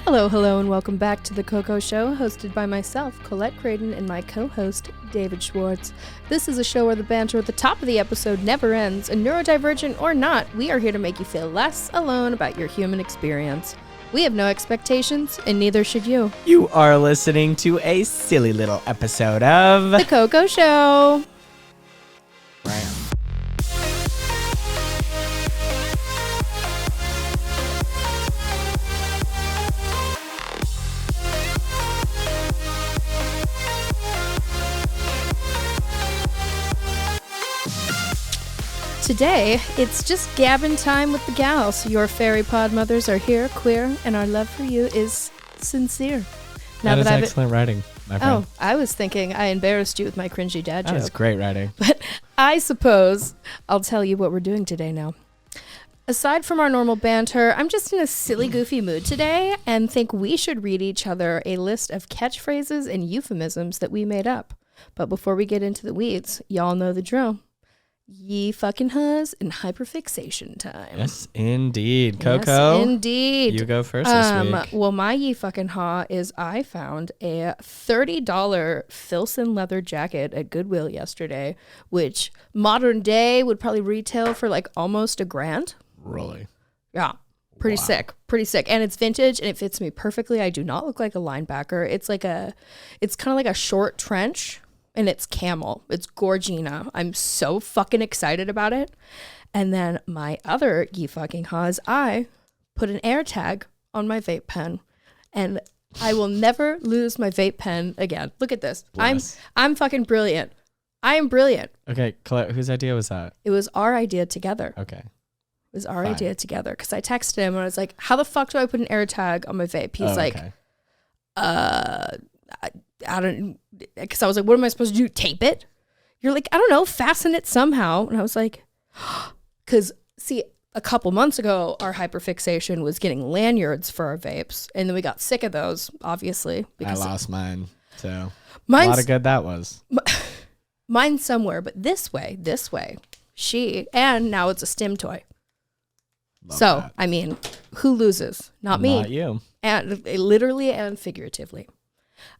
Hello, hello, and welcome back to The Coco Show, hosted by myself, Colette Creighton, and my co-host, David Schwartz. This is a show where the banter at the top of the episode never ends, and neurodivergent or not, we are here to make you feel less alone about your human experience. We have no expectations, and neither should you. You are listening to a silly little episode of The Coco Show. Right. Today, it's just gabbing time with the gals. Your fairy pod mothers are here, queer, and our love for you is sincere. That is excellent writing, my friend. Oh, I was thinking I embarrassed you with my cringy dad joke. That was great writing. But I suppose I'll tell you what we're doing today now. Aside from our normal banter, I'm just in a silly, goofy mood today and think we should read each other a list of catchphrases and euphemisms that we made up. But before we get into the weeds, y'all know the drill. Ye fucking huzz and hyperfixation time. Yes, indeed. Coco. Yes, indeed. You go first this week. Well, my ye fucking ha is I found a $30 Filson leather jacket at Goodwill yesterday, which modern day would probably retail for like almost $1,000. Really? Yeah. Pretty sick. Pretty sick. And it's vintage and it fits me perfectly. I do not look like a linebacker. It's kind of like a short trench. And it's camel. It's Gorgina. I'm so fucking excited about it. And then my other ye fucking ha is I put an air tag on my vape pen. And I will never lose my vape pen again. Look at this. Bless. I'm fucking brilliant. I am brilliant. Okay, Colette, whose idea was that? It was our idea together. Okay. It was our idea together. Because I texted him and I was like, how the fuck do I put an air tag on my vape? He's like, I don't, because I was like, what am I supposed to do? Tape it? You're like, I don't know, fasten it somehow. And I was like, because see, a couple months ago, our hyperfixation was getting lanyards for our vapes. And then we got sick of those, obviously. I lost mine. So a lot of good that was. Mine's somewhere, but this way, and now it's a stim toy. Love so, that. I mean, who loses? Not me. Not you. And literally and figuratively.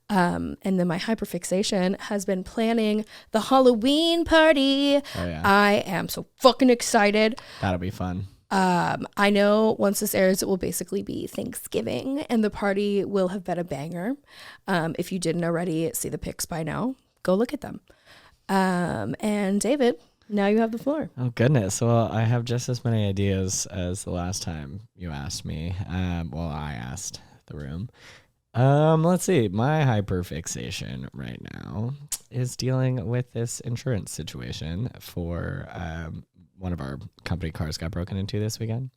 And then my hyperfixation has been planning the Halloween party. Oh, yeah. I am so fucking excited. That'll be fun. I know once this airs, it will basically be Thanksgiving, and the party will have been a banger. If you didn't already see the pics by now, go look at them. And David, now you have the floor. Oh, goodness. Well, I have just as many ideas as the last time you asked me. I asked the room. Let's see. My hyperfixation right now is dealing with this insurance situation for one of our company cars got broken into this weekend,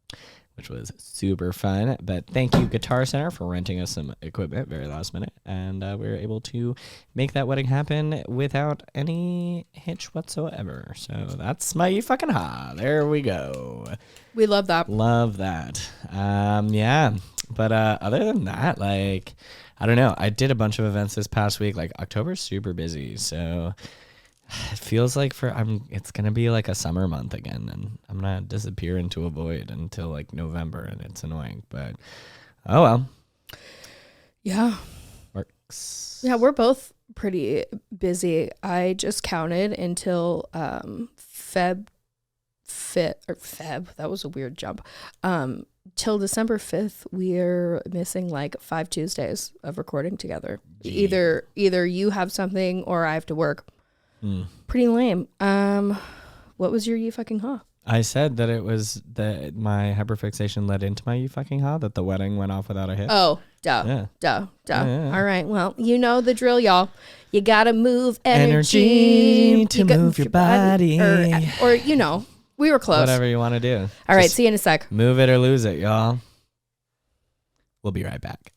which was super fun. But thank you, Guitar Center, for renting us some equipment very last minute. And we were able to make that wedding happen without any hitch whatsoever. So that's my fucking ha. There we go. We love that. Love that. Yeah. But other than that, like, I don't know. I did a bunch of events this past week. Like, October's super busy, so it feels like it's gonna be like a summer month again, and I'm gonna disappear into a void until like November, and it's annoying. But oh well. Yeah. Works. Yeah, we're both pretty busy. I just counted until Feb. That was a weird jump. Till December 5th, we're missing like 5 Tuesdays of recording together. Gee. Either you have something or I have to work. Pretty lame. What was your you fucking ha? I said that it was that my hyperfixation led into my you fucking ha, that the wedding went off without a hit. Oh, duh. Yeah. All right. Well, you know the drill, y'all. You gotta move energy to move your body. Or you know. We were close. Whatever you want to do. All right, see you in a sec. Move it or lose it, y'all. We'll be right back.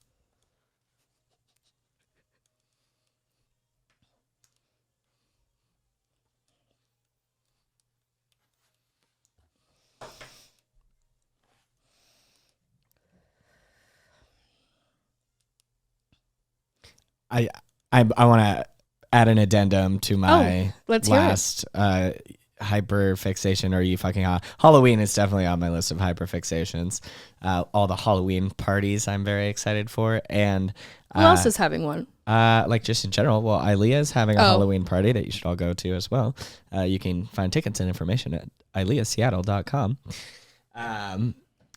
I want to add an addendum to my last hyper fixation or are you fucking on? Halloween is definitely on my list of hyper fixations. All the Halloween parties I'm very excited for. And Who else is having one? like just in general, well, Ilea is having a Halloween party that you should all go to as well. You can find tickets and information at ileaseattle.com.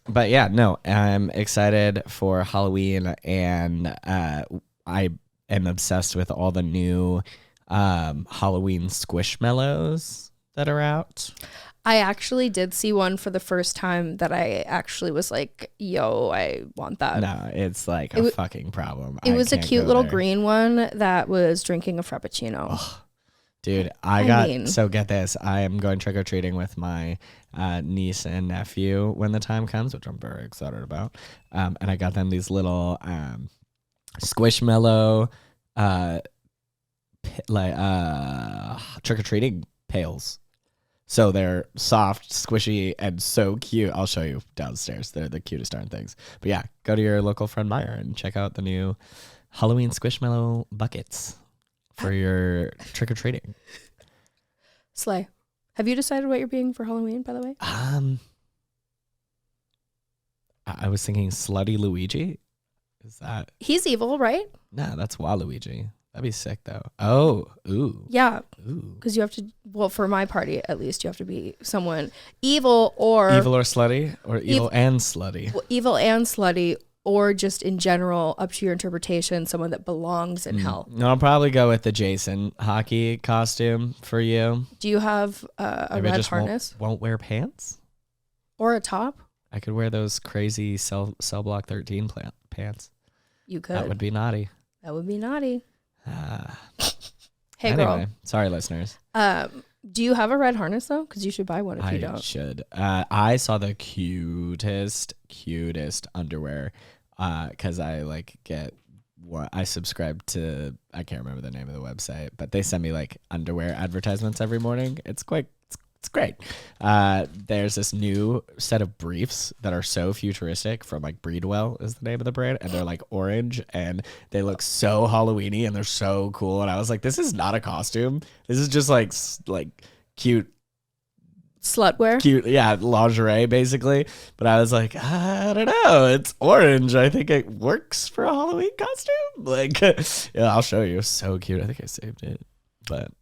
But yeah, no, I'm excited for Halloween, and I am obsessed with all the new Halloween squishmallows that are out. I actually did see one for the first time that I actually was like, yo, I want that. No, it's like a fucking problem. It was a cute little green one that was drinking a Frappuccino. Oh, dude, so get this. I am going trick-or-treating with my niece and nephew when the time comes, which I'm very excited about. And I got them these little squishmallow trick-or-treating pails. So they're soft, squishy, and so cute. I'll show you downstairs. They're the cutest darn things. But yeah, go to your local Fred Meyer and check out the new Halloween Squishmallow buckets for your trick-or-treating. Slay. Have you decided what you're being for Halloween, by the way? I was thinking Slutty Luigi. Is that... He's evil, right? Nah, that's Waluigi. That'd be sick, though. Oh, ooh. Yeah. Ooh. Because you have to, well, for my party, at least, you have to be someone evil or... Evil or slutty? Or evil and slutty? Well, evil and slutty, or just in general, up to your interpretation, someone that belongs in hell. No, I'll probably go with the Jason hockey costume for you. Do you have a red harness? Won't wear pants? Or a top? I could wear those crazy Cell Block 13 pants. You could. That would be naughty. That would be naughty. Hey, anyway, girl. Sorry, listeners. Do you have a red harness, though? Because you should buy one if you don't. I should. I saw the cutest underwear because I like get what I subscribe to. I can't remember the name of the website, but they send me like underwear advertisements every morning. It's great. There's this new set of briefs that are so futuristic from like Breedwell is the name of the brand, and they're like orange and they look so Halloweeny and they're so cool. And I was like, this is not a costume. This is just like cute slutwear. Cute, yeah, lingerie basically. But I was like, I don't know. It's orange. I think it works for a Halloween costume. Like, yeah, I'll show you. So cute. I think I saved it, but.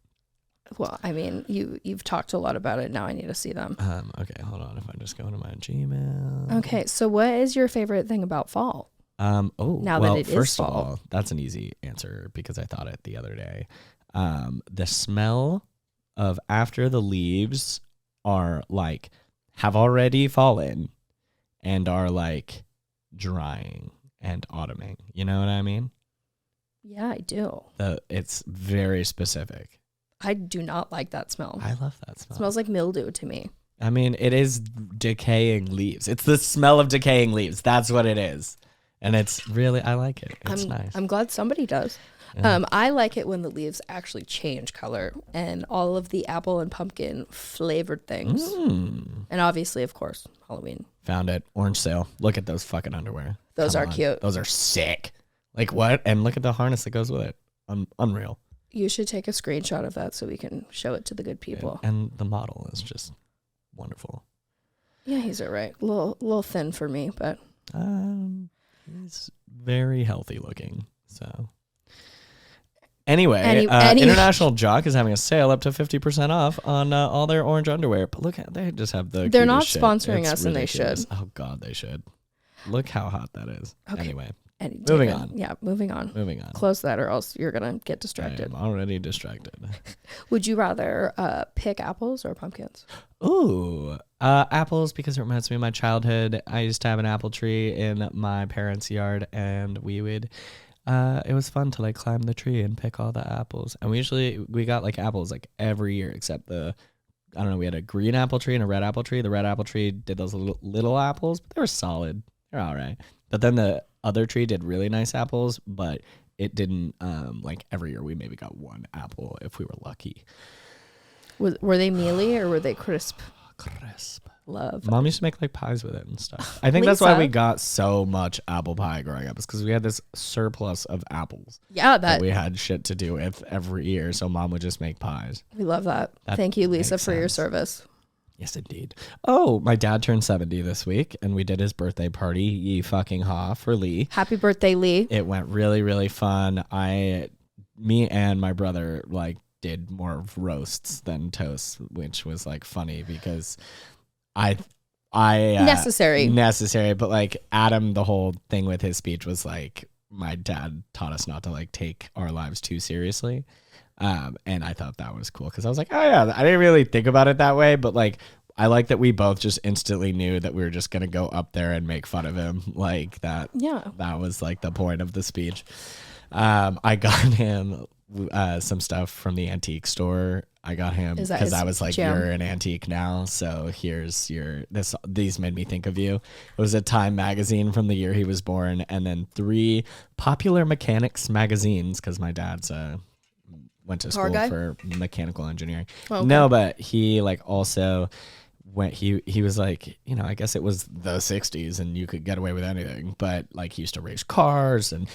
Well, I mean, you've talked a lot about it. Now I need to see them. Okay, hold on. If I just go into my Gmail. Okay, so what is your favorite thing about fall? First of all, that's an easy answer because I thought it the other day. The smell of after the leaves are like have already fallen and are like drying and autumning. You know what I mean? Yeah, I do. It's very specific. I do not like that smell. I love that smell. It smells like mildew to me. I mean, it is decaying leaves. It's the smell of decaying leaves. That's what it is. And it's really, I like it. It's nice. I'm glad somebody does. Yeah. I like it when the leaves actually change color and all of the apple and pumpkin flavored things. And obviously, of course, Halloween. Found it. Orange sale. Look at those fucking underwear. Those are cute. Those are sick. Like what? And look at the harness that goes with it. Unreal. You should take a screenshot of that so we can show it to the good people. And the model is just wonderful. Yeah, he's all right. A little thin for me, but he's very healthy looking. So anyway, International Jock is having a sale up to 50% off on all their orange underwear. But look, they just have the. They're not shit. sponsoring It's us, ridiculous. and they should. Oh God, they should. Look how hot that is. Okay. Anyway. Moving on. Yeah, moving on. Moving on. Close that or else you're going to get distracted. I'm already distracted. Would you rather pick apples or pumpkins? Ooh, apples because it reminds me of my childhood. I used to have an apple tree in my parents' yard and we would, it was fun to like climb the tree and pick all the apples. And we got like apples like every year except I don't know, we had a green apple tree and a red apple tree. The red apple tree did those little apples, but they were solid. They're all right. But then the other tree did really nice apples, but it didn't like every year we maybe got one apple if we were lucky. Were they mealy or were they crisp? Crisp. Love. Mom used to make like pies with it and stuff. I think that's why Lisa. we got so much apple pie growing up. It's because we had this surplus of apples Yeah, that we had shit to do with every year. So mom would just make pies. we love that. That Thank you, Lisa, makes for your sense. service. Yes, indeed. Oh, my dad turned 70 this week, and we did his birthday party. Ye fucking ha for Lee. Happy birthday, Lee. It went really, really fun. Me and my brother like did more roasts than toasts, which was like funny because I Necessary. but like Adam, the whole thing with his speech was like my dad taught us not to like take our lives too seriously. And I thought that was cool because I was like, oh yeah, I didn't really think about it that way, but like I like that we both just instantly knew that we were just gonna go up there and make fun of him like that. Yeah. That was like the point of the speech. I got him some stuff from the antique store. I got him because I was like, you're an antique now, so here's these made me think of you. It was a Time magazine from the year he was born, and then 3 Popular Mechanics magazines because my dad's went to school for mechanical engineering. Oh, okay. No, but he like also went. He was like, I guess it was the 60s and you could get away with anything, but like he used to race cars and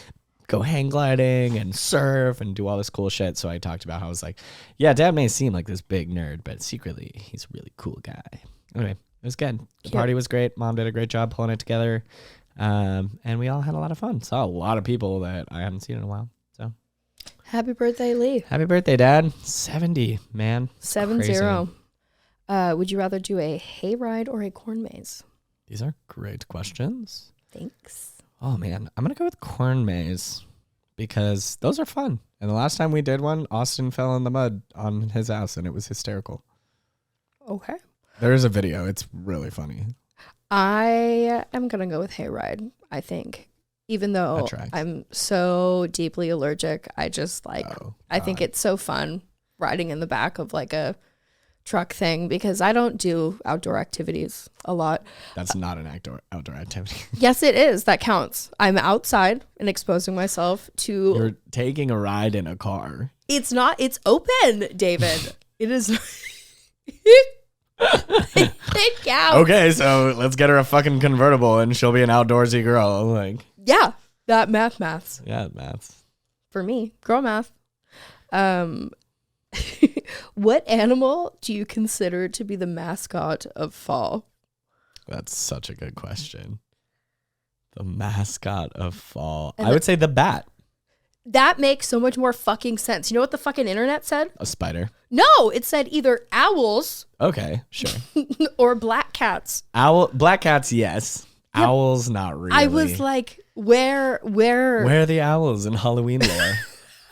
go hang gliding and surf and do all this cool shit. So I talked about how I was like, yeah, dad may seem like this big nerd, but secretly he's a really cool guy. Anyway, it was good. The party was great. Mom did a great job pulling it together. And we all had a lot of fun. Saw a lot of people that I haven't seen in a while. So happy birthday, Lee. Happy birthday, Dad. 70, man. 70. Would you rather do a hayride or a corn maze? These are great questions. Thanks. Oh, man. I'm going to go with corn maze because those are fun. And the last time we did one, Austin fell in the mud on his house, and it was hysterical. Okay. There is a video. It's really funny. I am going to go with hayride, I think. Even though I'm so deeply allergic, I just like, I think it's so fun riding in the back of like a truck thing because I don't do outdoor activities a lot. That's not an outdoor activity. Yes, it is. That counts. I'm outside and exposing myself to. You're taking a ride in a car. It's not. It's open, David. It is. It counts. Okay, so let's get her a fucking convertible and she'll be an outdoorsy girl. Like. Yeah, that maths. Yeah, maths. For me, girl math. What animal do you consider to be the mascot of fall? That's such a good question. The mascot of fall. I would say the bat. That makes so much more fucking sense. You know what the fucking internet said? A spider. No, it said either owls. Okay, sure. Or black cats. Black cats, yes. Yep. Owls, not really. I was like, where are the owls in Halloween lore?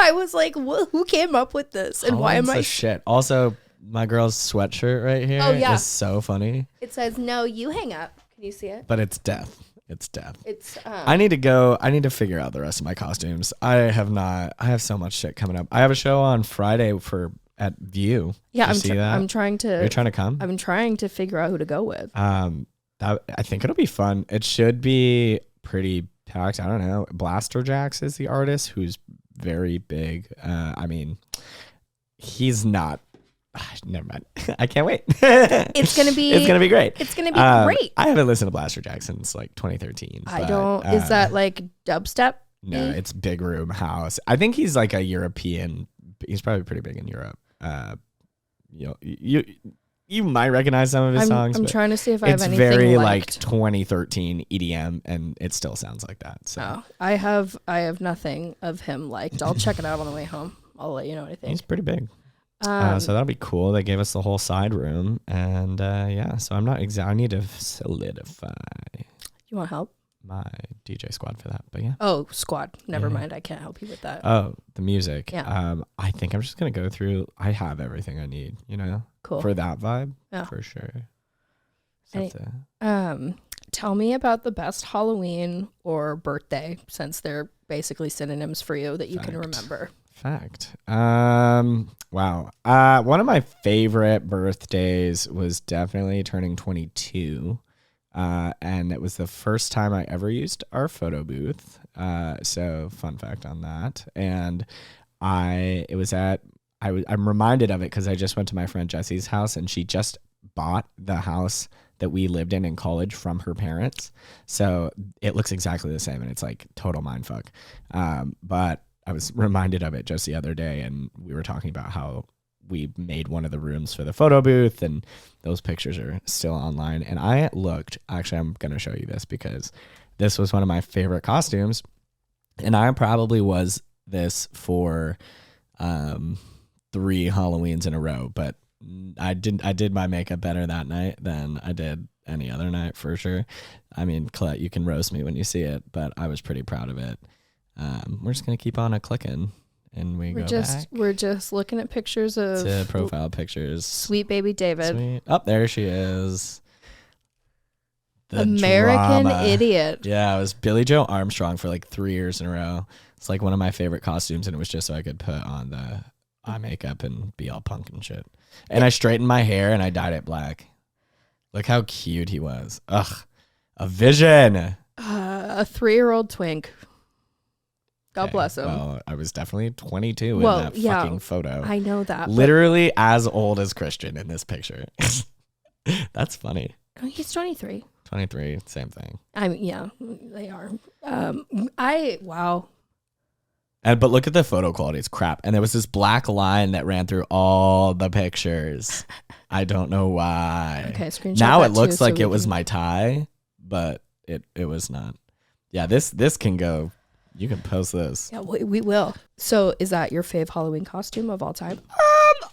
I was like, who came up with this? And why am I shit? Also, my girl's sweatshirt right here is so funny. It says, no, you hang up. Can you see it? But it's death. It's death. It's I need to figure out the rest of my costumes. I have so much shit coming up. I have a show on Friday at View. Yeah, I'm trying to. You're trying to come? I'm trying to figure out who to go with. I think it'll be fun. It should be pretty packed. I don't know. Blaster Jacks is the artist who's very big. I mean, he's not. Never mind. I can't wait. It's gonna be great. It's gonna be great. I haven't listened to Blaster Jack since like 2013. I don't. Is that like dubstep? No, it's big room house. I think he's like a European. He's probably pretty big in Europe. You might recognize some of his songs. I'm trying to see if I have anything. It's very like 2013 EDM, and it still sounds like that. So I have nothing of him liked. I'll check it out on the way home. I'll let you know what I think. He's pretty big. So that'll be cool. They gave us the whole side room, and so I'm not I need to solidify. You want help? My DJ squad for that, but yeah. Oh, squad. Never mind. I can't help you with that. Oh, the music. Yeah. I think I'm just gonna go through. I have everything I need. Cool for that vibe. Yeah, for sure. Tell me about the best Halloween or birthday, since they're basically synonyms for you that you can remember. Fact. Wow. One of my favorite birthdays was definitely turning 22. And it was the first time I ever used our photo booth. So fun fact on that. And I'm reminded of it because I just went to my friend Jesse's house and she just bought the house that we lived in college from her parents. So it looks exactly the same, and it's like total mindfuck. But I was reminded of it just the other day, and we were talking about how we made one of the rooms for the photo booth, and those pictures are still online. And I looked, actually, I'm going to show you this because this was one of my favorite costumes, and I probably was this for 3 Halloweens in a row, but I did my makeup better that night than I did any other night for sure. I mean, Colette, you can roast me when you see it, but I was pretty proud of it. We're just gonna keep on clicking, and we're just looking at pictures of to profile pictures. Sweet baby David. Sweet. Oh, there she is. The American drama. Idiot. Yeah, it was Billie Joe Armstrong for like 3 years in a row. It's like one of my favorite costumes, and it was just so I could put on the eye makeup and be all punk and shit. And I straightened my hair and I dyed it black. Look how cute he was. Ugh, a vision. A 3-year-old twink. God bless him. Well, I was definitely 22 in that fucking photo. I know that. Literally as old as Christian in this picture. That's funny. He's 23. 23, same thing. I mean, yeah, they are. Wow. But look at the photo quality. It's crap. And there was this black line that ran through all the pictures. I don't know why. Okay, screenshot now that it looks too, like so it was my tie, but it was not. Yeah, this can go. You can post this. Yeah, we will. So is that your fave Halloween costume of all time?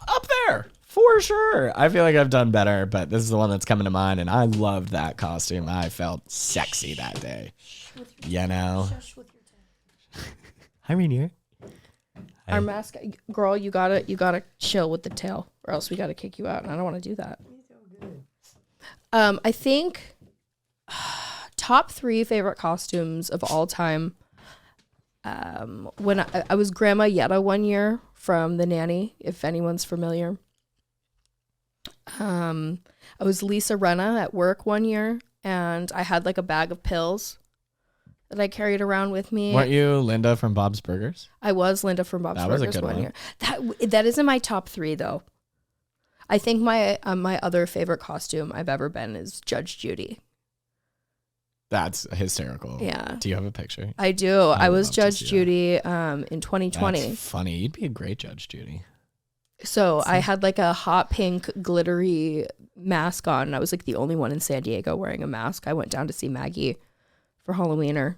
Up there. For sure. I feel like I've done better, but this is the one that's coming to mind, and I loved that costume. I felt sexy that day. You know? Hi, Rainier. Our mascot, girl, you gotta chill with the tail, or else we gotta kick you out, and I don't want to do that. I think top 3 favorite costumes of all time. When I was Grandma Yetta one year from The Nanny, if anyone's familiar. I was Lisa Renna at work one year, and I had like a bag of pills that I carried around with me. Weren't you Linda from Bob's Burgers? I was Linda from Bob's Burgers. That was a good one year. That isn't my top 3 though. I think my other favorite costume I've ever been is Judge Judy. That's hysterical. Yeah. Do you have a picture? I do. I was Judge Judy in 2020. That's funny. You'd be a great Judge Judy. So I had like a hot pink glittery mask on, and I was like the only one in San Diego wearing a mask. I went down to see Maggie for Halloweener,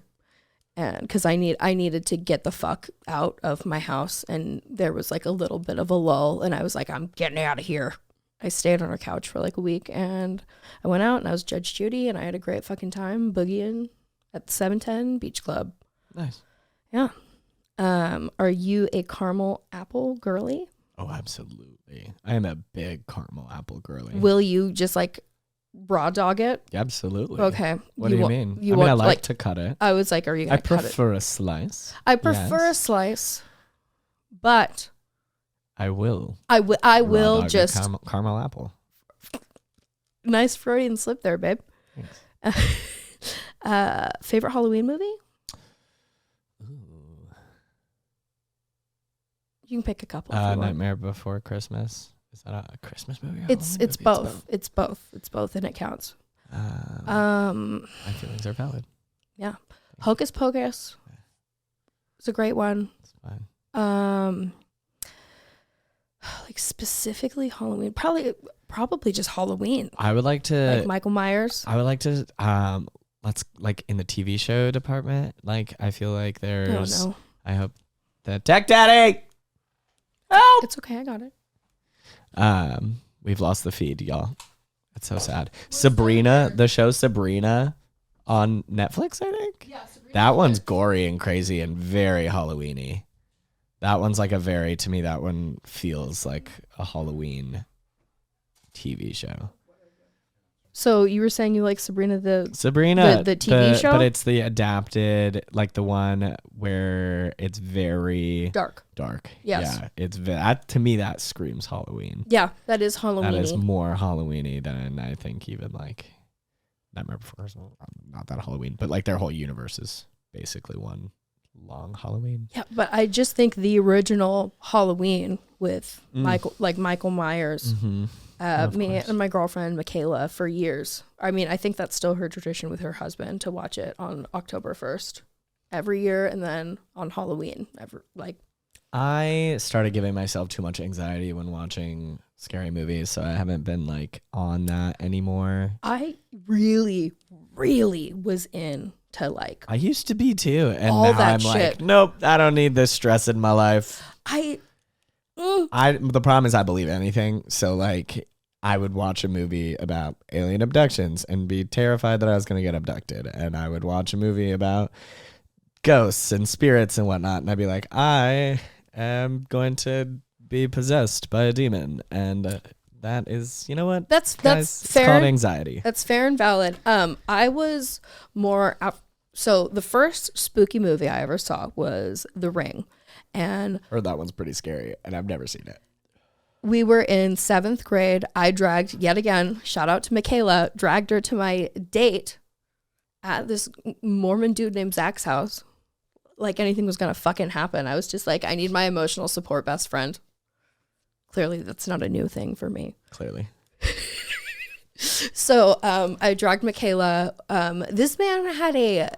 and because I needed to get the fuck out of my house, and there was like a little bit of a lull, and I was like, I'm getting out of here. I stayed on her couch for like a week, and I went out and I was Judge Judy, and I had a great fucking time boogieing at the 710 Beach Club. Nice. Yeah. Are you a caramel apple girly? Oh, absolutely. I am a big caramel apple girly. Will you just like raw dog it? Absolutely. Okay. What do you mean? I like to cut it. I was like, are you going to cut it? I prefer a slice. I prefer a slice, but I will. I will just caramel apple. Nice Freudian slip there, babe. Favorite Halloween movie? Ooh. You can pick a couple. Nightmare Before Christmas. Is that a Christmas movie? It's both. It's both, and it counts. My feelings are valid. Yeah. Hocus Pocus. It's a great one. It's fine. Like specifically Halloween, probably just Halloween. I would like to like Michael Myers. I would like to let's like in the TV show department. Like I feel like there's. I hope that Tech Daddy. Help! It's okay, I got it. We've lost the feed, y'all. That's so sad. Sabrina, the show Sabrina on Netflix, I think. Yeah, that one's gory and crazy and very Halloween-y. That one's like to me, that one feels like a Halloween TV show. So you were saying you like Sabrina the TV show? But it's the adapted, like the one where it's very dark. Yes. Yeah. It's that to me that screams Halloween. Yeah, that is Halloween. That is more Halloween-y than I think even like Nightmare Before Christmas. Not that Halloween, but like their whole universe is basically one long Halloween. Yeah, but I just think the original Halloween with Michael Myers. Mm-hmm. Of Me course. and my girlfriend Michaela for years. I mean, I think that's still her tradition with her husband to watch it on October 1st every year, and then on Halloween. I started giving myself too much anxiety when watching scary movies, so I haven't been like on that anymore. I really, really was into like I used to be too, and all now that I'm shit. like, nope, I don't need this stress in my life. The problem is I believe anything, so like I would watch a movie about alien abductions and be terrified that I was going to get abducted, and I would watch a movie about ghosts and spirits and whatnot, and I'd be like, I am going to be possessed by a demon, and that is, you know what? That's Guys, fair. It's called anxiety. That's fair and valid. I was more so the first spooky movie I ever saw was The Ring, and Heard that one's pretty scary, and I've never seen it. we were in 7th grade. I dragged, yet again, shout out to Michaela, dragged her to my date at this Mormon dude named Zach's house. Like anything was gonna fucking happen. I was just like, I need my emotional support best friend. Clearly, that's not a new thing for me. Clearly. So I dragged Michaela. This man had a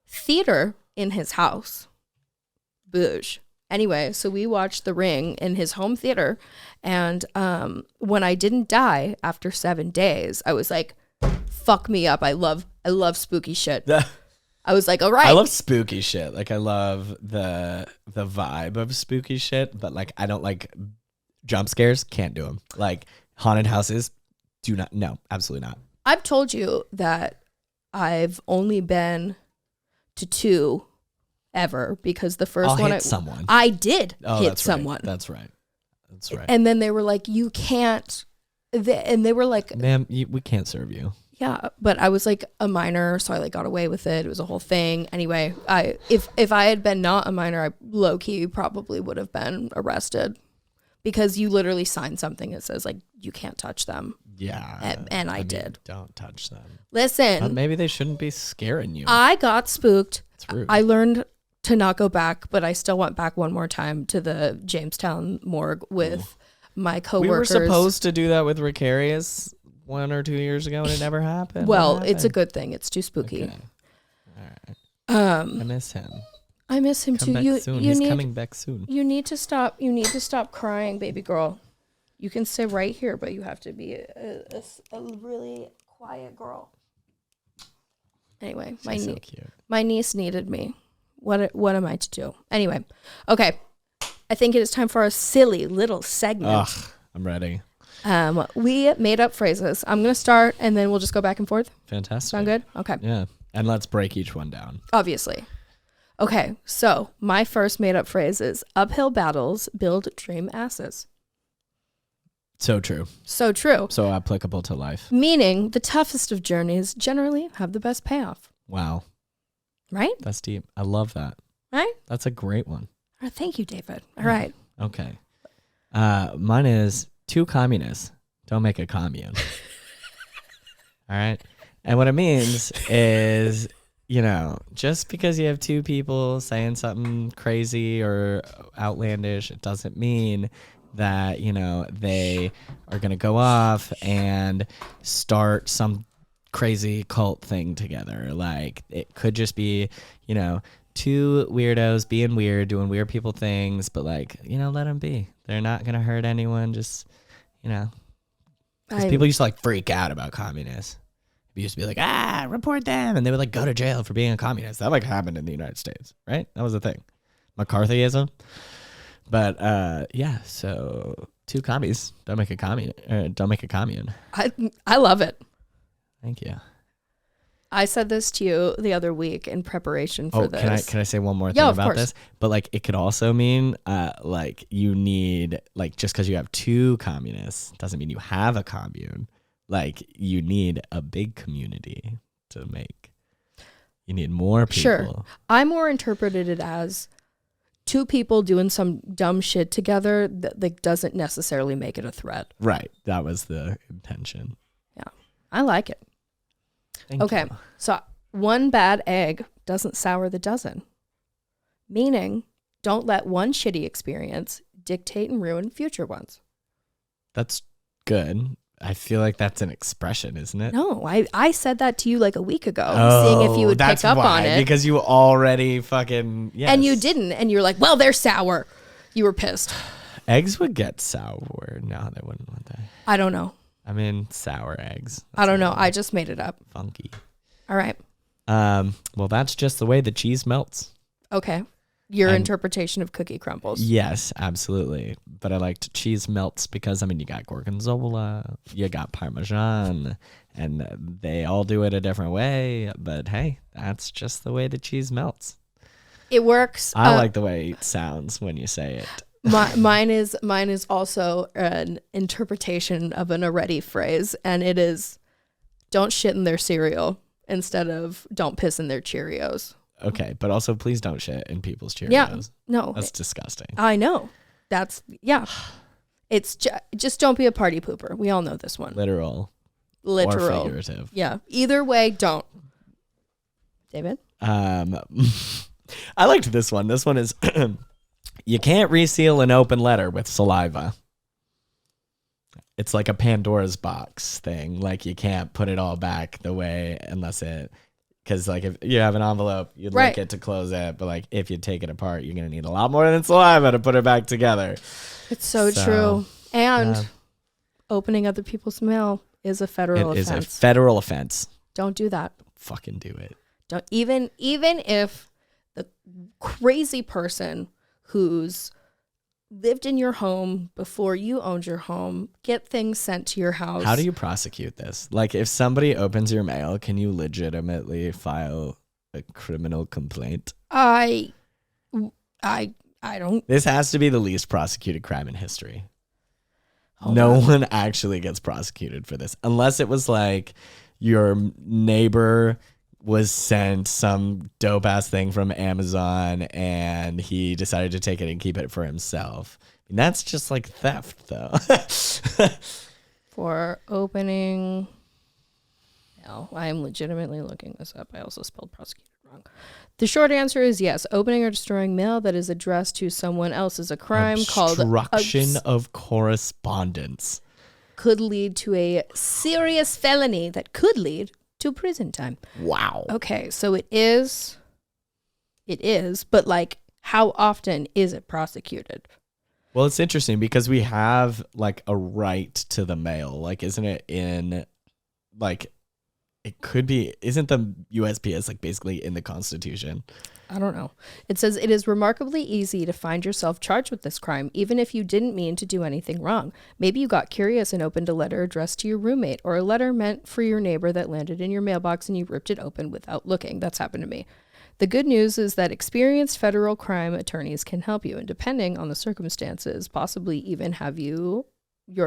theater in his house. Boosh. Anyway, so we watched The Ring in his home theater. And when I didn't die after 7 days, I was like, fuck me up. I love spooky shit. I was like, all right. I love spooky shit. Like I love the vibe of spooky shit, but like I don't like jump scares. Can't do them. Like haunted houses, do not. No, absolutely not. I've told you that I've only been to 2 ever because the first I'll one hit someone. I did hit that's someone. Right. That's right. That's right. And then they were like, you can't. And they were like, ma'am, we can't serve you. yeah, but I was like a minor, so I like got away with it. It was a whole thing. Anyway, if I had been not a minor, I low key probably would have been arrested because you literally sign something that says like you can't touch them. Yeah. And I mean, did. Don't touch them. Listen, Maybe they shouldn't be scaring you. I got spooked. It's rude. I learned to not go back, but I still went back one more time to the Jamestown morgue with my coworkers. We were supposed to do that with Ricarius 1 or 2 years ago, and it never happened. Well, What it's a happened? good thing. It's too spooky. Okay. All right. I miss him. I miss him Come too. back soon. He's coming back soon. You need to stop. You need to stop crying, baby girl. You can stay right here, but you have to be a really quiet girl. Anyway, She's so cute. my niece needed me. What am I to do? Anyway, okay. I think it is time for our silly little segment. Ugh, I'm ready. We made up phrases. I'm gonna start, and then we'll just go back and forth. Fantastic. Sound good? Okay. Yeah. And let's break each one down. Obviously. Okay, so my first made up phrase is uphill battles build dream asses. So true. So true. So applicable to life. Meaning the toughest of journeys generally have the best payoff. Wow. Right? That's deep. I love that. Right? That's a great one. Oh, thank you, David. All right. Okay. Mine is 2 communists don't make a commune. All right. And what it means is, you know, just because you have 2 people saying something crazy or outlandish, it doesn't mean that, you know, they are going to go off and start some crazy cult thing together. Like it could just be, you know, 2 weirdos being weird, doing weird people things, but like, you know, let them be. They're not going to hurt anyone. Just, you know, because people used to like freak out about communists. We used to be like, report them. And they would like go to jail for being a communist. That like happened in the United States, right? That was the thing. McCarthyism. But yeah, so 2 commies don't make a commune. Don't make a commune. I love it. Thank you. I said this to you the other week in preparation for this. Can I say one more thing about this? But like it could also mean like you need like just because you have 2 communists doesn't mean you have a commune. Like you need a big community to make. You need more people. Sure. I more interpreted it as 2 people doing some dumb shit together that like doesn't necessarily make it a threat. Right. That was the intention. Yeah. I like it. Thank okay. you. So 1 bad egg doesn't sour the dozen. Meaning, don't let one shitty experience dictate and ruin future ones. That's good. I feel like that's an expression, isn't it? No, I said that to you like a week ago, seeing if you would pick up on it. Because you already fucking, yes. And you didn't. And you're like, well, they're sour. You were pissed. Eggs would get sour. No, they wouldn't, would they? I don't know. I mean, sour eggs. I don't know. I just made it up. Funky. All right. Well, that's just the way the cheese melts. Okay. Your interpretation of cookie crumbles. Yes, absolutely. But I liked cheese melts because, I mean, you got gorgonzola, you got Parmesan, and they all do it a different way. But hey, that's just the way the cheese melts. It works. I like the way it sounds when you say it. Mine is also an interpretation of an already phrase, and it is, don't shit in their cereal instead of don't piss in their Cheerios. Okay, but also please don't shit in people's Cheerios. Yeah, no. That's disgusting. I know. That's, yeah. It's just don't be a party pooper. We all know this one. Literal. Or figurative. Yeah. Either way, don't. David? I liked this one. This one is, you can't reseal an open letter with saliva. It's like a Pandora's box thing. Like you can't put it all back the way unless it... Because, like, if you have an envelope, you'd lick it to close it. But, like, if you take it apart, you're going to need a lot more than saliva to put it back together. It's so true. And opening other people's mail is a federal offense. It is a federal offense. Don't do that. Fucking do it. Don't even if the crazy person who's lived in your home before you owned your home, get things sent to your house. How do you prosecute this? Like, if somebody opens your mail, can you legitimately file a criminal complaint? I don't. This has to be the least prosecuted crime in history. No one actually gets prosecuted for this. Unless it was like your neighbor was sent some dope ass thing from Amazon and he decided to take it and keep it for himself. And that's just like theft, though. For opening, no, I am legitimately looking this up. I also spelled prosecuted wrong. The short answer is yes. Opening or destroying mail that is addressed to someone else is a crime called obstruction of correspondence. Could lead to a serious felony that could lead to prison time. Wow. Okay, so it is, but like, how often is it prosecuted? Well, it's interesting because we have like a right to the mail. Like, isn't it in, like, it could be, isn't the USPS like basically in the Constitution? I don't know. It says it is remarkably easy to find yourself charged with this crime, even if you didn't mean to do anything wrong. Maybe you got curious and opened a letter addressed to your roommate, or a letter meant for your neighbor that landed in your mailbox and you ripped it open without looking. That's happened to me. The good news is that experienced federal crime attorneys can help you, and depending on the circumstances, possibly even have your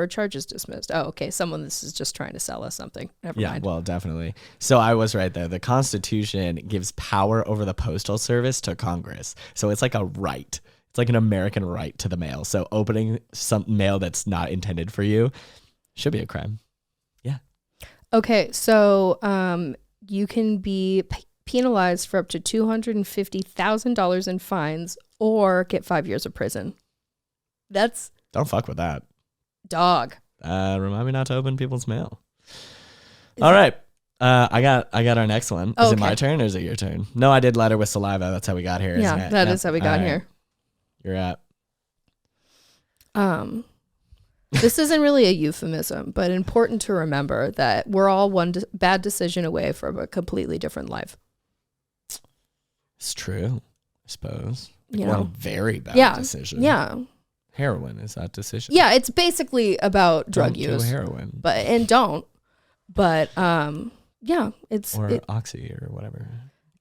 charges dismissed. Oh, okay. This is just trying to sell us something. Never mind. Well, definitely. So I was right there. The Constitution gives power over the Postal Service to Congress. So it's like a right. It's like an American right to the mail. So opening some mail that's not intended for you should be a crime. Yeah. Okay. So you can be penalized for up to $250,000 in fines or get 5 years of prison. Don't fuck with that. Dog. Remind me not to open people's mail. All right. I got our next one. Is it my turn or is it your turn? No, I did letter with saliva. That's how we got here, isn't it? That is how we got here. You're at. This isn't really a euphemism, but important to remember that we're all one bad decision away from a completely different life. It's true, I suppose. Like one very bad decision. Yeah. Heroin is that decision. Yeah, it's basically about drug use. Do heroin. But yeah, it's oxy or whatever.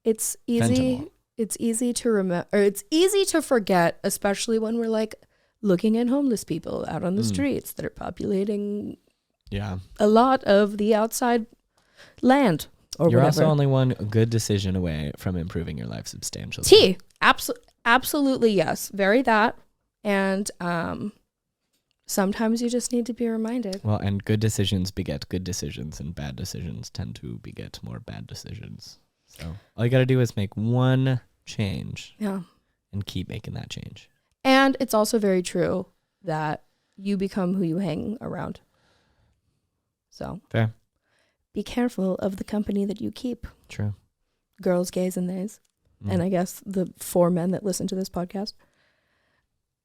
It's easy. Fentanyl. It's easy to remember, or it's easy to forget, especially when we're like looking at homeless people out on the streets that are populating a lot of the outside land or You're whatever. also only one good decision away from improving your life substantially. Absolutely yes. Very that. And sometimes you just need to be reminded. Well, and good decisions beget good decisions, and bad decisions tend to beget more bad decisions. So all you got to do is make one change. Yeah. And keep making that change. And it's also very true that you become who you hang around. So Fair. be careful of the company that you keep. True. Girls, gays, and theys. And I guess the 4 men that listen to this podcast.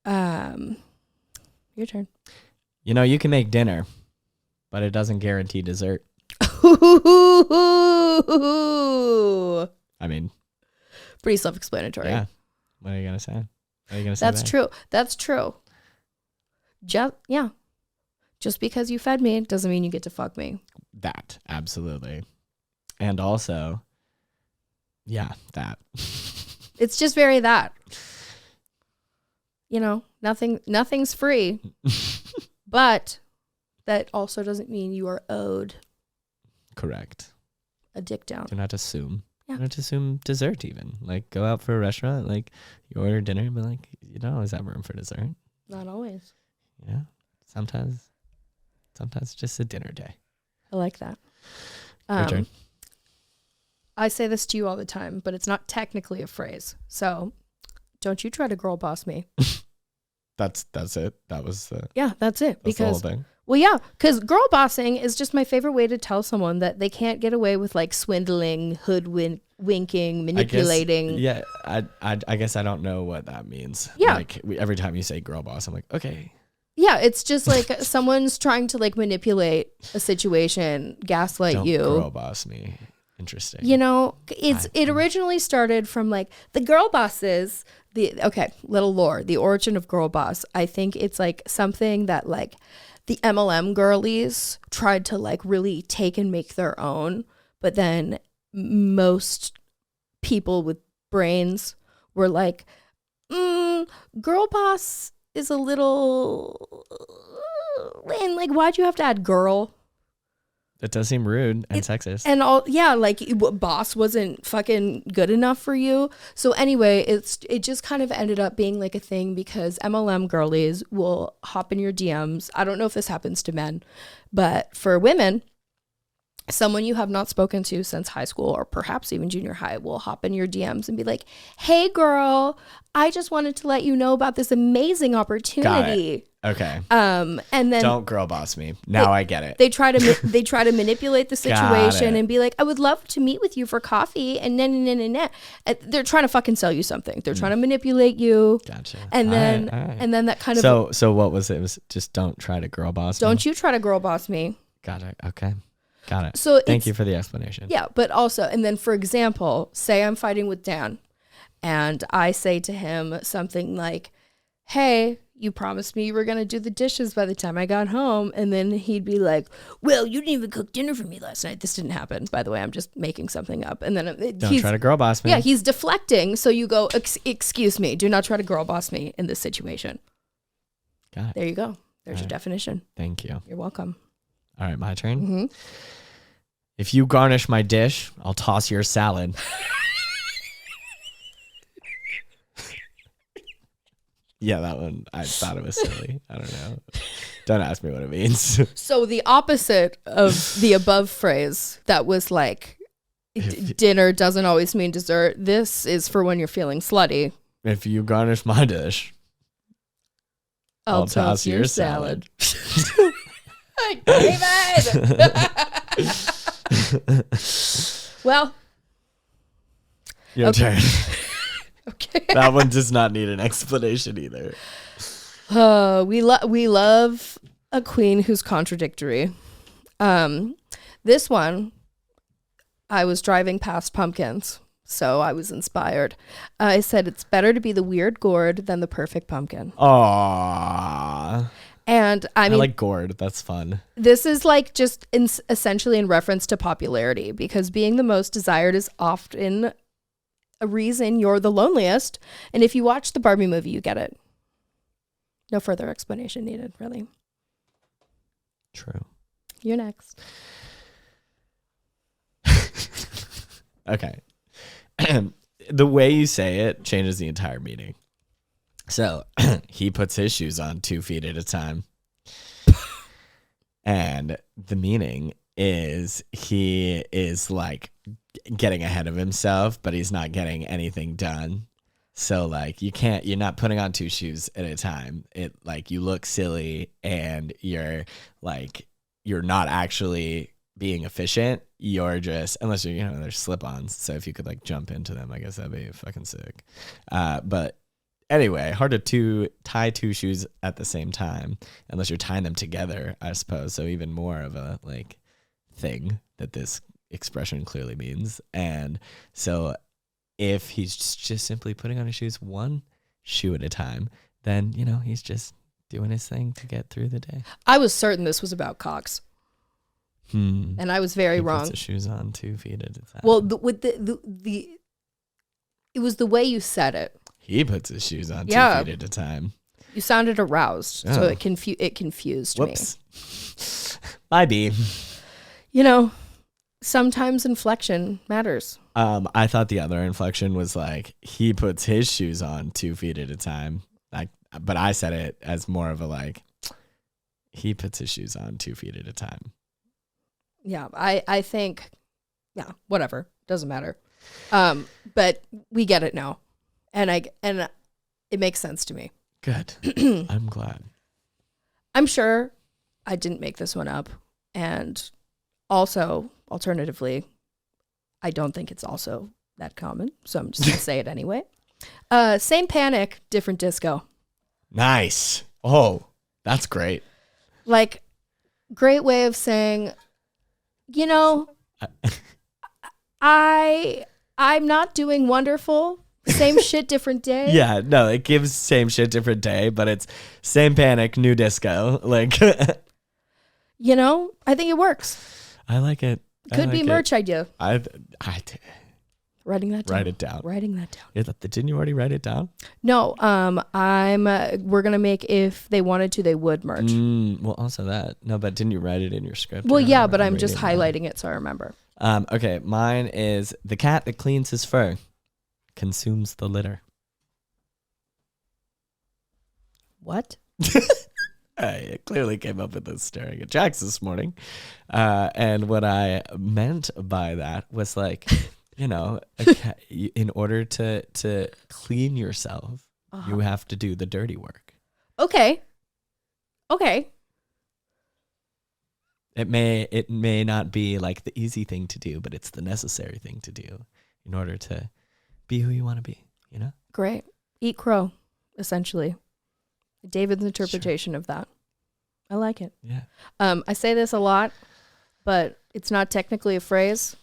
Your turn. You know, you can make dinner, but it doesn't guarantee dessert. I mean, pretty self-explanatory. yeah. What are you gonna say? What are you gonna say? That's true. That's true. Just because you fed me doesn't mean you get to fuck me. That, absolutely. And also, yeah, that. It's just very that. You know, nothing's free. But that also doesn't mean you are owed Correct. a dick down. Do not assume. Yeah. Do not assume dessert even. Like, go out for a restaurant, like, you order dinner, but like, you don't always have room for dessert. Not always. Yeah. Sometimes it's just a dinner day. I like that. Your turn. I say this to you all the time, but it's not technically a phrase. So don't you try to girl boss me. That's it. That was the Yeah, that's it. the whole Because thing. well, yeah, because girl bossing is just my favorite way to tell someone that they can't get away with like swindling, hoodwinking, manipulating. I guess I don't know what that means. Yeah. Like every time you say girl boss, I'm like, okay. Yeah, it's just like someone's trying to like manipulate a situation, gaslight Don't you. girl boss me. Interesting. You know, it originally started from like the girl bosses. Little lore, the origin of girl boss. I think it's like something that like the MLM girlies tried to like really take and make their own, but then most people with brains were like, girl boss is a little, and like, why'd you have to add girl? It does seem rude and sexist. And boss wasn't fucking good enough for you. So anyway, it just kind of ended up being like a thing because MLM girlies will hop in your DMs. I don't know if this happens to men, but for women, someone you have not spoken to since high school or perhaps even junior high will hop in your DMs and be like, "Hey girl, I just wanted to let you know about this amazing opportunity." Okay. And then Don't girl boss me. Now I get it. they try to manipulate the situation and be like, "I would love to meet with you for coffee," and nah. They're trying to fucking sell you something. They're trying to manipulate you. Gotcha. And then All right. and then that kind of So what was it? It was just don't try to girl boss me. don't you try to girl boss me. Got it. Okay. Got it. So Thank you for the explanation. Yeah, but also, and then for example, say I'm fighting with Dan and I say to him something like, "Hey, you promised me you were going to do the dishes by the time I got home." And then he'd be like, "Well, you didn't even cook dinner for me last night." This didn't happen, by the way. I'm just making something up. And then Don't try to girl boss me. Yeah, he's deflecting. So you go, "Excuse me, do not try to girl boss me in this situation." Got it. There you go. There's your definition. Thank you. You're welcome. All right, my turn. Mm-hmm. If you garnish my dish, I'll toss your salad. Yeah, that one, I thought it was silly. I don't know. Don't ask me what it means. So the opposite of the above phrase that was like, dinner doesn't always mean dessert. This is for when you're feeling slutty. If you garnish my dish, I'll toss your salad. David! Well, Your turn. okay. That one does not need an explanation either. We love a queen who's contradictory. This one, I was driving past pumpkins, so I was inspired. I said it's better to be the weird gourd than the perfect pumpkin. Aww. And I mean, like gourd. That's fun. this is like just essentially in reference to popularity, because being the most desired is often a reason you're the loneliest. And if you watch the Barbie movie, you get it. No further explanation needed, really. True. You're next. Okay. The way you say it changes the entire meaning. So he puts his shoes on 2 feet at a time. And the meaning is he is like getting ahead of himself, but he's not getting anything done. So like you're not putting on 2 shoes at a time. It like you look silly and you're you're not actually being efficient. You're just, unless you're, there's slip-ons. So if you could like jump into them, I guess that'd be fucking sick. But anyway, hard to tie two shoes at the same time, unless you're tying them together, I suppose. So even more of a like thing that this expression clearly means. And so if he's just simply putting on his shoes one shoe at a time, then, he's just doing his thing to get through the day. I was certain this was about cocks. And I was very wrong. Puts his shoes on 2 feet at a time. Well, with the it was the way you said it. He puts his shoes on 2 feet at a time. You sounded aroused, so it confused Whoops. me. Bye, B. Sometimes inflection matters. I thought the other inflection was like he puts his shoes on 2 feet at a time. But I said it as more of a like he puts his shoes on 2 feet at a time. Yeah, I think, whatever, doesn't matter. But we get it now, and it makes sense to me. Good. I'm glad. I'm sure I didn't make this one up, and also alternatively, I don't think it's also that common, so I'm just gonna say it anyway. Same panic, different disco. Nice. Oh, that's great. Like, great way of saying, I'm not doing wonderful. Same shit, different day. Yeah, no, it gives same shit, different day, but it's same panic, new disco. Like, I think it works. I like it. Could be merch idea. I Writing that down. Write it down. Writing that down. Yeah, didn't you already write it down? No. We're gonna make, if they wanted to, they would merch. Well, also that. No, but didn't you write it in your script? Well, yeah, but I'm just highlighting it so I remember. Okay, mine is the cat that cleans his fur consumes the litter. What? I clearly came up with this staring at Jax this morning. And what I meant by that was like, in order to clean yourself, you have to do the dirty work. Okay. It may not be like the easy thing to do, but it's the necessary thing to do in order to be who you want to be, Great. Eat crow, essentially. David's interpretation of that. I like it. Yeah. I say this a lot, but it's not technically a phrase.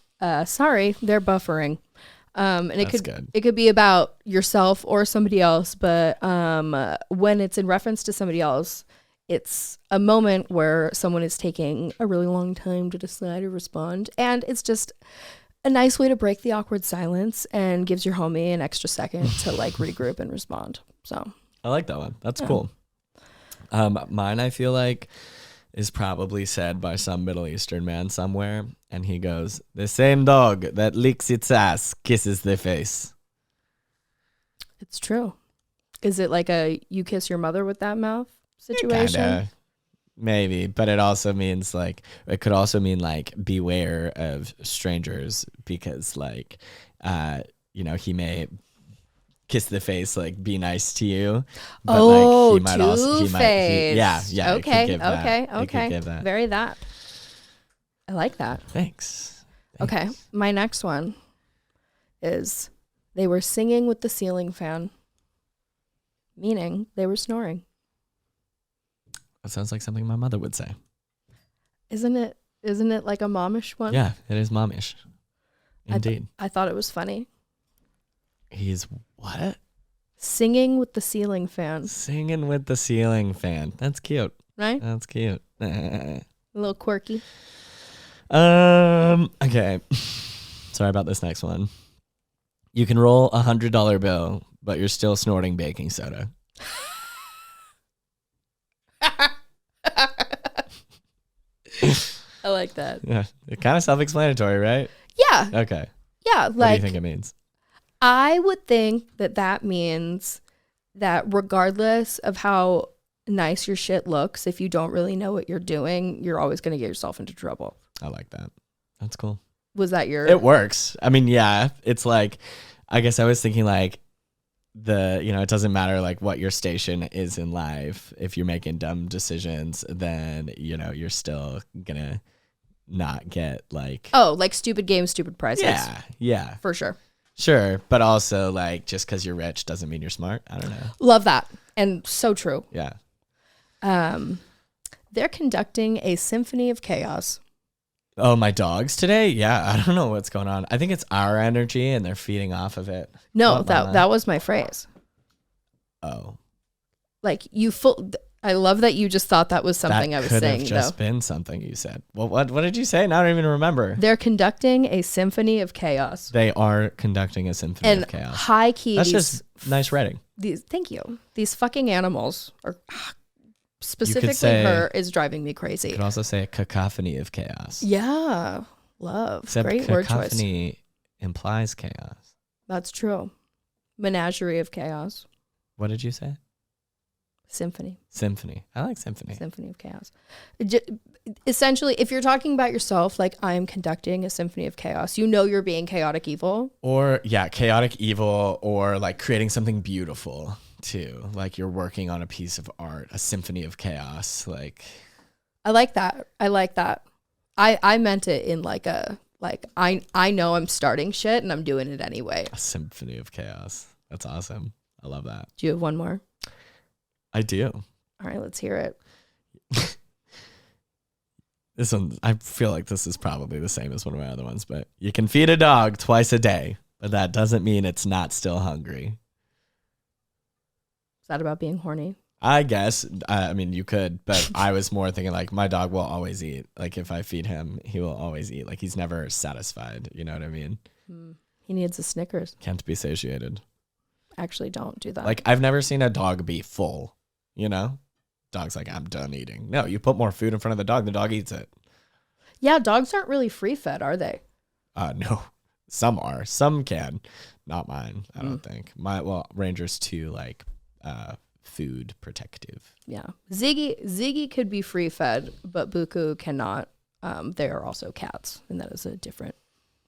Sorry, they're buffering. And it could be about yourself or somebody else, but when it's in reference to somebody else, it's a moment where someone is taking a really long time to decide to respond, and it's just a nice way to break the awkward silence and gives your homie an extra second to like regroup and respond. So I like that one. That's cool. Mine, I feel like, is probably said by some Middle Eastern man somewhere, and he goes, "The same dog that licks its ass kisses the face." It's true. Is it like a you kiss your mother with that mouth situation? Kinda, maybe, but it also means like, it could also mean like beware of strangers, because like, he may kiss the face, like be nice to you, but like he might also okay. Very that. I like that. Thanks. Okay, my next one is they were singing with the ceiling fan, meaning they were snoring. That sounds like something my mother would say. Isn't it like a momish one? Yeah, it is momish. Indeed. I thought it was funny. He's what? Singing with the ceiling fan. Singing with the ceiling fan. That's cute. Right? That's cute. A little quirky. Okay. Sorry about this next one. You can roll $100 bill, but you're still snorting baking soda. I like that. Yeah. It's kind of self-explanatory, right? Yeah. Okay. Yeah. What do you think it means? I would think that means that regardless of how nice your shit looks, if you don't really know what you're doing, you're always going to get yourself into trouble. I like that. That's cool. Was that your... It works. I mean, yeah. It's like, I guess I was thinking like it doesn't matter like what your station is in life. If you're making dumb decisions, then, you're still gonna not get like, like stupid games, stupid prizes. Yeah. For sure. Sure. But also like just because you're rich doesn't mean you're smart. I don't know. Love that. And so true. Yeah. They're conducting a symphony of chaos. Oh, my dogs today? Yeah, I don't know what's going on. I think it's our energy and they're feeding off of it. No, that was my phrase. Oh. Like I love that you just thought that was something I was saying. That could have just been something you said. Well, what did you say? Now I don't even remember. They're conducting a symphony of chaos. They are conducting a symphony of chaos. High key. That's just nice writing. Thank you. These fucking animals are specifically her is driving me crazy. You could also say a cacophony of chaos. Yeah. Love. Except great word choice. Cacophony implies chaos. That's true. Menagerie of chaos. What did you say? Symphony. I like symphony. Symphony of chaos. Essentially, if you're talking about yourself, like I am conducting a symphony of chaos, you're being chaotic evil. Or chaotic evil, or like creating something beautiful too. Like you're working on a piece of art, a symphony of chaos. Like I like that. I meant it in I know I'm starting shit and I'm doing it anyway. A symphony of chaos. That's awesome. I love that. Do you have one more? I do. All right, let's hear it. This one, I feel like this is probably the same as one of my other ones, but you can feed a dog twice a day, but that doesn't mean it's not still hungry. Is that about being horny? I guess. I mean, you could, but I was more thinking like my dog will always eat. Like if I feed him, he will always eat. Like he's never satisfied. You know what I mean? He needs a Snickers. Can't be satiated. Actually, don't do that. Like I've never seen a dog be full, Dog's like, I'm done eating. No, you put more food in front of the dog eats it. Yeah, dogs aren't really free fed, are they? No. Some are. Some can. Not mine, I don't think. Ranger's too like food protective. Yeah. Ziggy could be free fed, but Buku cannot. They are also cats, and that is a different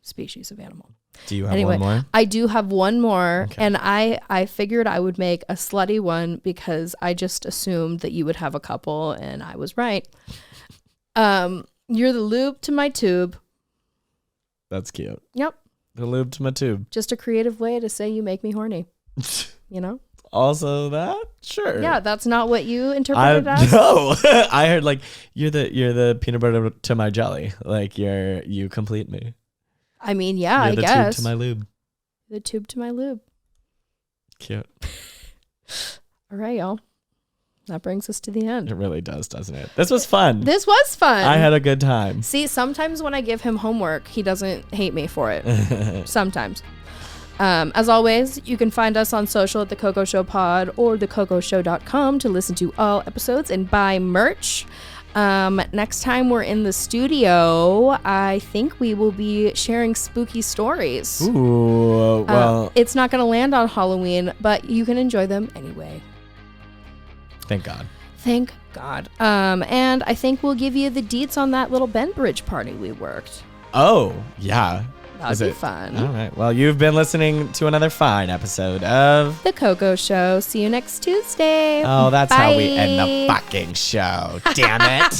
species of animal. Do you have one more? I do have one more, okay. And I figured I would make a slutty one because I just assumed that you would have a couple, and I was right. You're the lube to my tube. That's cute. Yep. The lube to my tube. Just a creative way to say you make me horny. Also that? Sure. Yeah, that's not what you interpreted as? No. I heard like you're the peanut butter to my jelly. Like you complete me. I mean, yeah, you're I guess. The tube to my lube. The tube to my lube. Cute. All right, y'all. That brings us to the end. It really does, doesn't it? This was fun. This was fun. I had a good time. See, sometimes when I give him homework, he doesn't hate me for it. Sometimes. As always, you can find us on social at The Coco Show Pod or thecocoshow.com to listen to all episodes and buy merch. Next time we're in the studio, I think we will be sharing spooky stories. Ooh, well. It's not going to land on Halloween, but you can enjoy them anyway. Thank God. Thank God. And I think we'll give you the deets on that little Bend Bridge party we worked. Oh, yeah. That'd be fun. All right. Well, you've been listening to another fine episode of The Coco Show. See you next Tuesday. Oh, that's Bye. how we end the fucking show. Damn it.